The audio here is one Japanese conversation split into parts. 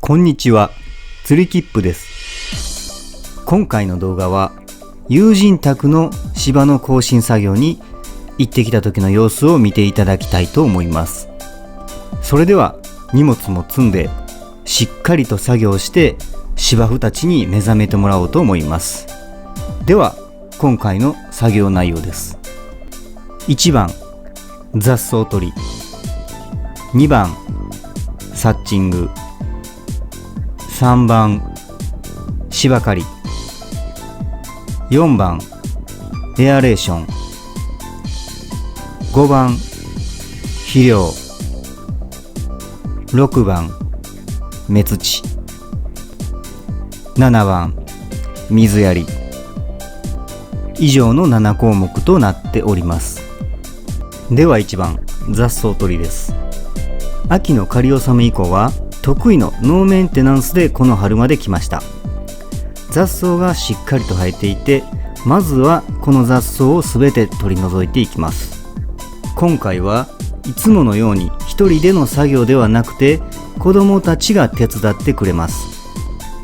こんにちは、釣りキップです。今回の動画は友人宅の芝の更新作業に行ってきた時の様子を見ていただきたいと思います。それでは荷物も積んでしっかりと作業して芝生たちに目覚めてもらおうと思います。では今回の作業内容です。1番雑草取り、2番サッチング、3番芝刈り、4番エアレーション、5番肥料、6番目土、7番水やり。以上の7項目となっております。では1番雑草取りです。秋の刈り納め以降は得意のノーメンテナンスでこの春まで来ました。雑草がしっかりと生えていて、まずはこの雑草をすべて取り除いていきます。今回はいつものように一人での作業ではなくて子供たちが手伝ってくれます。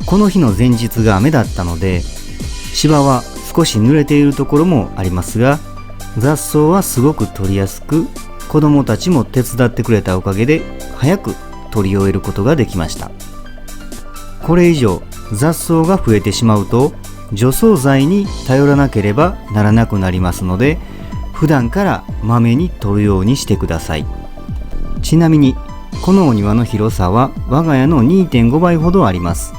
この日の前日が雨だったので芝は少し濡れているところもありますが、雑草はすごく取りやすく、子供たちも手伝ってくれたおかげで早く取り終えることができました。これ以上雑草が増えてしまうと除草剤に頼らなければならなくなりますので、普段からまめに取るようにしてください。ちなみにこのお庭の広さは我が家の 2.5 倍ほどあります。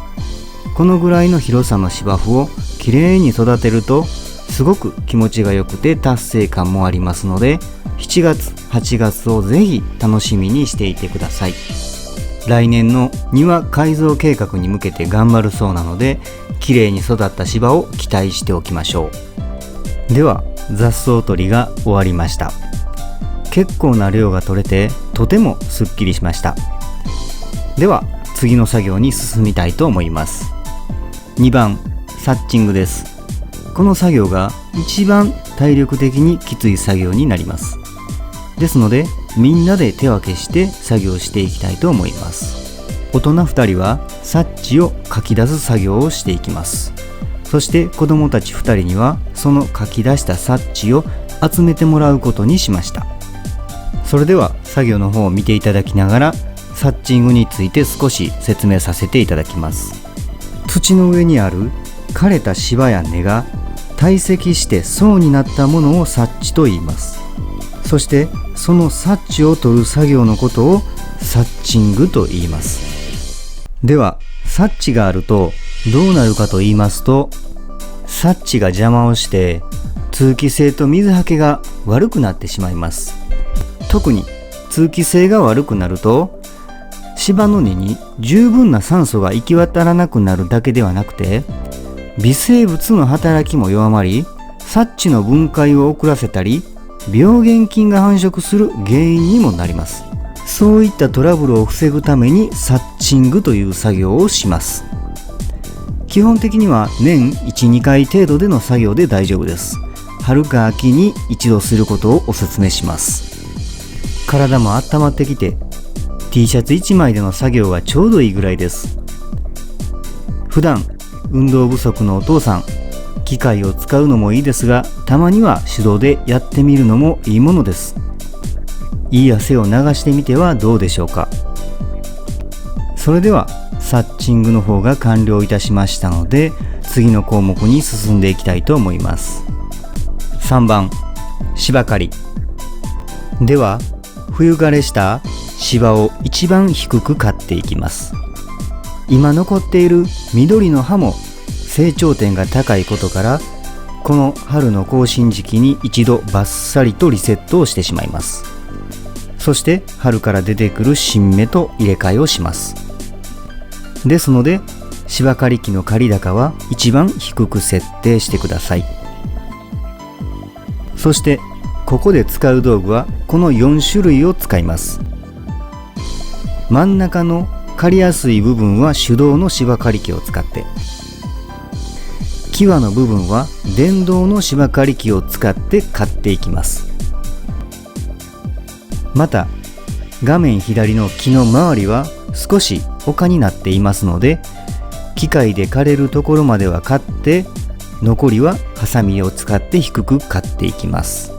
このぐらいの広さの芝生をきれいに育てるとすごく気持ちが良くて達成感もありますので、7月8月をぜひ楽しみにしていてください。来年の庭改造計画に向けて頑張るそうなので、きれいに育った芝を期待しておきましょう。では雑草取りが終わりました。結構な量が取れてとてもすっきりしました。では次の作業に進みたいと思います。2番サッチングです。この作業が一番体力的にきつい作業になります。ですのでみんなで手分けして作業していきたいと思います。大人2人はサッチをかき出す作業をしていきます。そして子どもたち2人にはそのかき出したサッチを集めてもらうことにしました。それでは作業の方を見ていただきながらサッチングについて少し説明させていただきます。土の上にある枯れた芝や根が堆積して層になったものをサッチと言います。そしてそのサッチを取る作業のことをサッチングと言います。ではサッチがあるとどうなるかと言いますと、サッチが邪魔をして通気性と水はけが悪くなってしまいます。特に通気性が悪くなると芝の根に十分な酸素が行き渡らなくなるだけではなくて、微生物の働きも弱まり、サッチの分解を遅らせたり、病原菌が繁殖する原因にもなります。そういったトラブルを防ぐためにサッチングという作業をします。基本的には年 1,2 回程度での作業で大丈夫です。春か秋に一度することをお勧めします。体も温まってきて T シャツ1枚での作業がちょうどいいぐらいです。普段運動不足のお父さん、機械を使うのもいいですが、たまには手動でやってみるのもいいものです。いい汗を流してみてはどうでしょうか。それではサッチングの方が完了いたしましたので、次の項目に進んでいきたいと思います。3番芝刈りでは、冬枯れした芝を一番低く刈っていきます。今残っている緑の葉も成長点が高いことから、この春の更新時期に一度バッサリとリセットをしてしまいます。そして春から出てくる新芽と入れ替えをします。ですので芝刈り機の刈り高は一番低く設定してください。そしてここで使う道具はこの4種類を使います。真ん中の刈りやすい部分は手動の芝刈り機を使って、際の部分は電動の芝刈り機を使って刈っていきます。また画面左の木の周りは少し丘になっていますので、機械で刈れるところまでは刈って、残りはハサミを使って低く刈っていきます。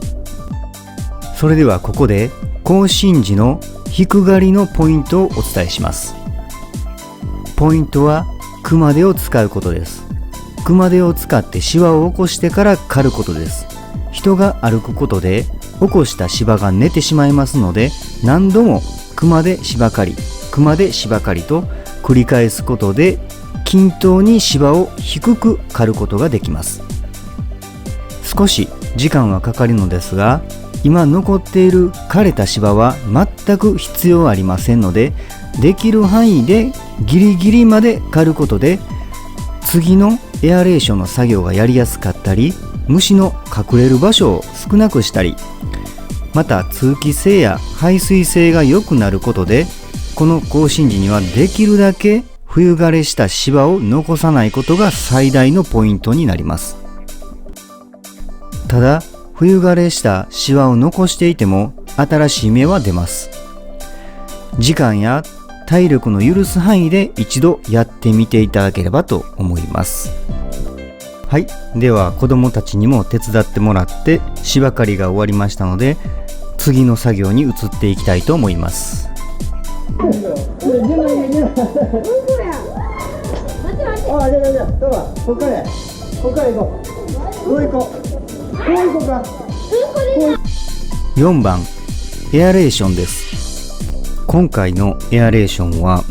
それではここで更新時の低刈りのポイントをお伝えします。ポイントは熊手を使うことです。熊手を使ってシワを起こしてから刈ることです。人が歩くことで起こした芝が寝てしまいますので、何度も熊手芝刈り、熊手芝刈りと繰り返すことで均等に芝を低く刈ることができます。少し時間はかかるのですが、今残っている枯れた芝は全く必要ありませんので、できる範囲でギリギリまで刈ることで、次のエアレーションの作業がやりやすかったり、虫の隠れる場所を少なくしたり、また通気性や排水性が良くなることで、この更新時にはできるだけ冬枯れした芝を残さないことが最大のポイントになります。ただ冬枯れした芝を残していても新しい芽は出ます。時間や体力の許す範囲で一度やってみていただければと思います。はい、では子どもたちにも手伝ってもらって芝刈りが終わりましたので、次の作業に移っていきたいと思います。4番エアレーションです。今回のエアレーションは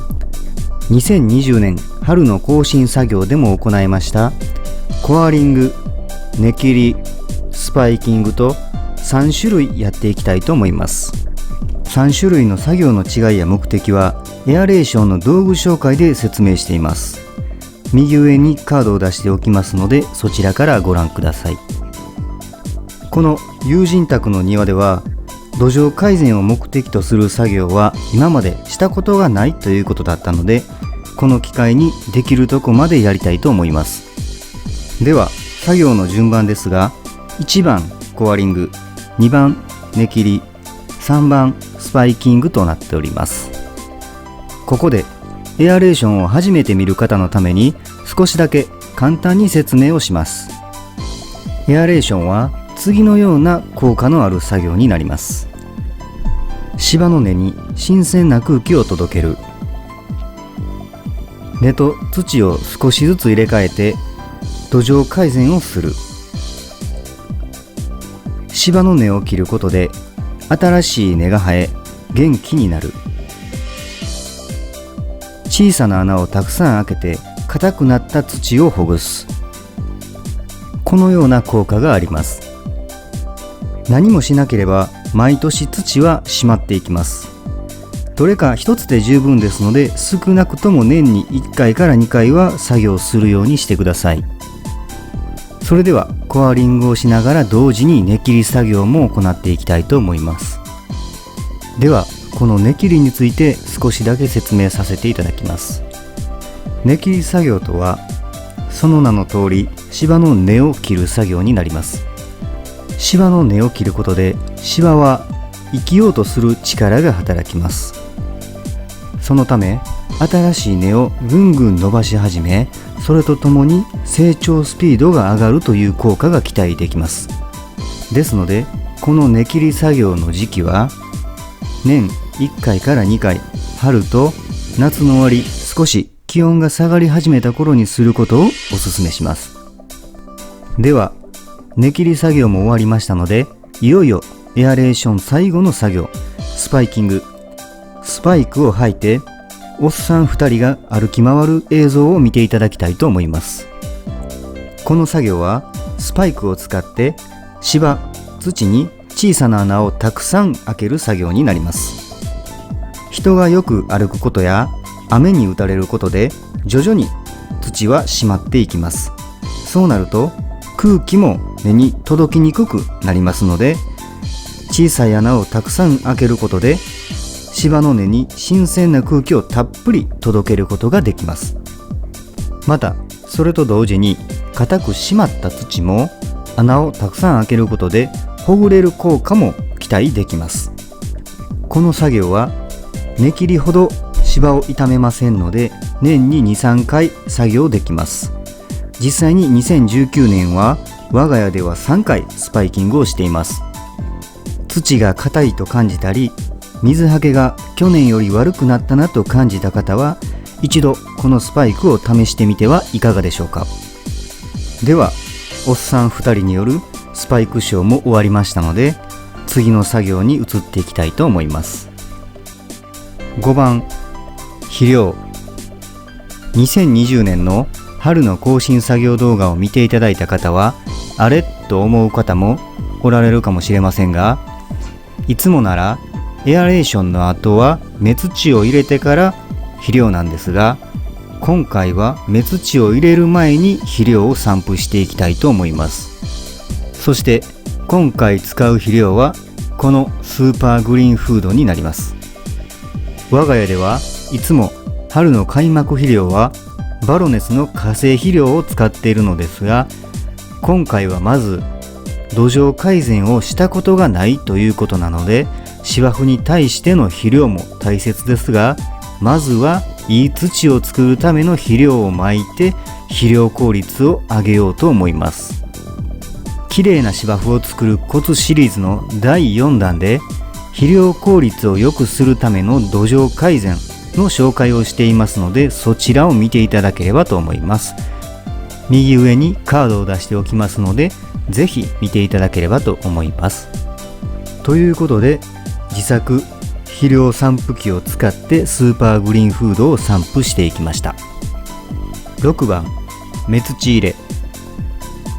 2020年春の更新作業でも行いましたコアリング、根切り、スパイキングと3種類やっていきたいと思います。3種類の作業の違いや目的はエアレーションの道具紹介で説明しています。右上にカードを出しておきますので、そちらからご覧ください。この友人宅の庭では土壌改善を目的とする作業は今までしたことがないということだったので、この機会にできるとこまでやりたいと思います。では作業の順番ですが、1番コアリング、2番根切り、3番スパイキングとなっております。ここでエアレーションを初めて見る方のために少しだけ簡単に説明をします。エアレーションは次のような効果のある作業になります。芝の根に新鮮な空気を届ける。根と土を少しずつ入れ替えて土壌改善をする。芝の根を切ることで新しい根が生え元気になる。小さな穴をたくさん開けて硬くなった土をほぐす。このような効果があります。何もしなければ毎年土は締まっていきます。どれか一つで十分ですので、少なくとも年に1回から2回は作業するようにしてください。それではコアリングをしながら同時に根切り作業も行っていきたいと思います。ではこの根切りについて少しだけ説明させていただきます。根切り作業とはその名の通り芝の根を切る作業になります。芝の根を切ることで芝は生きようとする力が働きます。そのため新しい根をぐんぐん伸ばし始め、それとともに成長スピードが上がるという効果が期待できます。ですのでこの根切り作業の時期は年1回から2回、春と夏の終わり、少し気温が下がり始めた頃にすることをお勧めします。では根切り作業も終わりましたので、いよいよエアレーション最後の作業、スパイキング。スパイクを履いておっさん2人が歩き回る映像を見ていただきたいと思います。この作業はスパイクを使って芝、土に小さな穴をたくさん開ける作業になります。人がよく歩くことや雨に打たれることで徐々に土は締まっていきます。そうなると空気も根に届きにくくなりますので、小さい穴をたくさん開けることで芝の根に新鮮な空気をたっぷり届けることができます。またそれと同時に固く締まった土も穴をたくさん開けることでほぐれる効果も期待できます。この作業は根切りほど芝を傷めませんので、年に 2,3 回作業できます。実際に2019年は我が家では3回スパイキングをしています。土が硬いと感じたり、水はけが去年より悪くなったなと感じた方は、一度このスパイクを試してみてはいかがでしょうか。では、おっさん2人によるスパイクショーも終わりましたので、次の作業に移っていきたいと思います。5番、肥料。2020年の春の更新作業動画を見ていただいた方は、あれと思う方もおられるかもしれませんが、いつもならエアレーションの後は目土を入れてから肥料なんですが、今回は目土を入れる前に肥料を散布していきたいと思います。そして今回使う肥料はこのスーパーグリーンフードになります。我が家ではいつも春の開幕肥料はバロネスの化成肥料を使っているのですが、今回はまず土壌改善をしたことがないということなので、芝生に対しての肥料も大切ですが、まずはいい土を作るための肥料をまいて肥料効率を上げようと思います。きれいな芝生を作るコツシリーズの第4弾で、肥料効率を良くするための土壌改善の紹介をしていますので、そちらを見ていただければと思います。右上にカードを出しておきますので、ぜひ見ていただければと思います。ということで、自作肥料散布機を使ってスーパーグリーンフードを散布していきました。6番、目土入れ。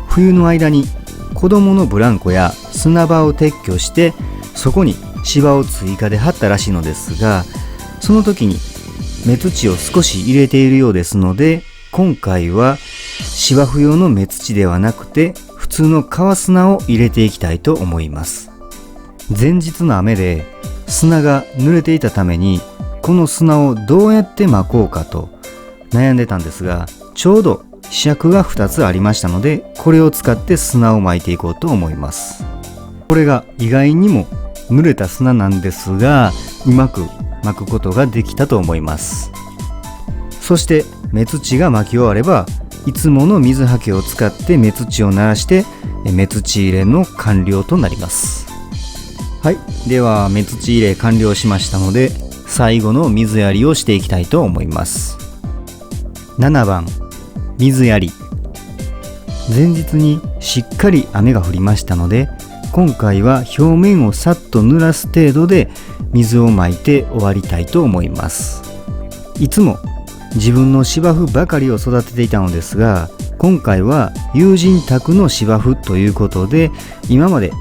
冬の間に子供のブランコや砂場を撤去して、そこに芝を追加で張ったらしいのですが、その時に目土を少し入れているようですので、今回は芝生用の目土ではなくて普通の川砂を入れていきたいと思います。前日の雨で砂が濡れていたために、この砂をどうやって撒こうかと悩んでたんですが、ちょうど試薬が2つありましたので、これを使って砂を撒いていこうと思います。これが意外にも濡れた砂なんですが、うまく撒くことができたと思います。そして目土が撒き終われば、いつもの水はけを使って目土を慣らして目土入れの完了となります。はい、では目土入れ完了しましたので、最後の水やりをしていきたいと思います。7番、水やり。前日にしっかり雨が降りましたので、今回は表面をさっと濡らす程度で水をまいて終わりたいと思います。いつも自分の芝生ばかりを育てていたのですが、今回は友人宅の芝生ということで、今まで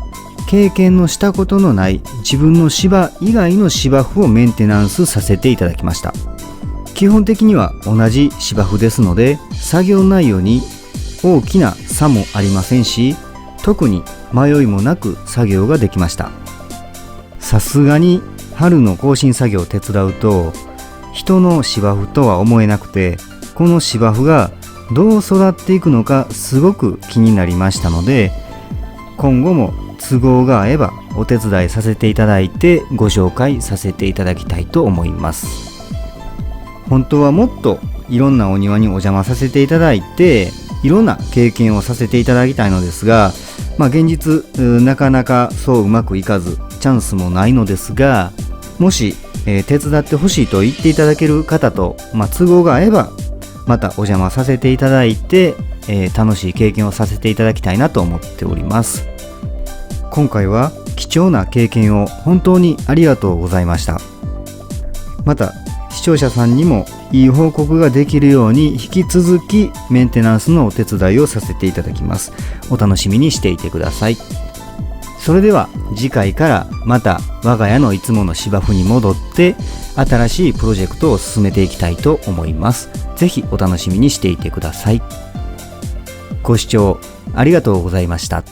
経験のしたことのない自分の芝以外の芝生をメンテナンスさせていただきました。基本的には同じ芝生ですので、作業内容に大きな差もありませんし、特に迷いもなく作業ができました。さすがに春の更新作業を手伝うと、人の芝生とは思えなくて、この芝生がどう育っていくのかすごく気になりましたので、今後も都合が合えばお手伝いさせていただいてご紹介させていただきたいと思います。本当はもっといろんなお庭にお邪魔させていただいて、いろんな経験をさせていただきたいのですが、現実なかなかそううまくいかず、チャンスもないのですが、もし、手伝ってほしいと言っていただける方と、都合が合えばまたお邪魔させていただいて、楽しい経験をさせていただきたいなと思っております。今回は貴重な経験を本当にありがとうございました。また視聴者さんにもいい報告ができるように、引き続きメンテナンスのお手伝いをさせていただきます。お楽しみにしていてください。それでは次回からまた我が家のいつもの芝生に戻って、新しいプロジェクトを進めていきたいと思います。ぜひお楽しみにしていてください。ご視聴ありがとうございました。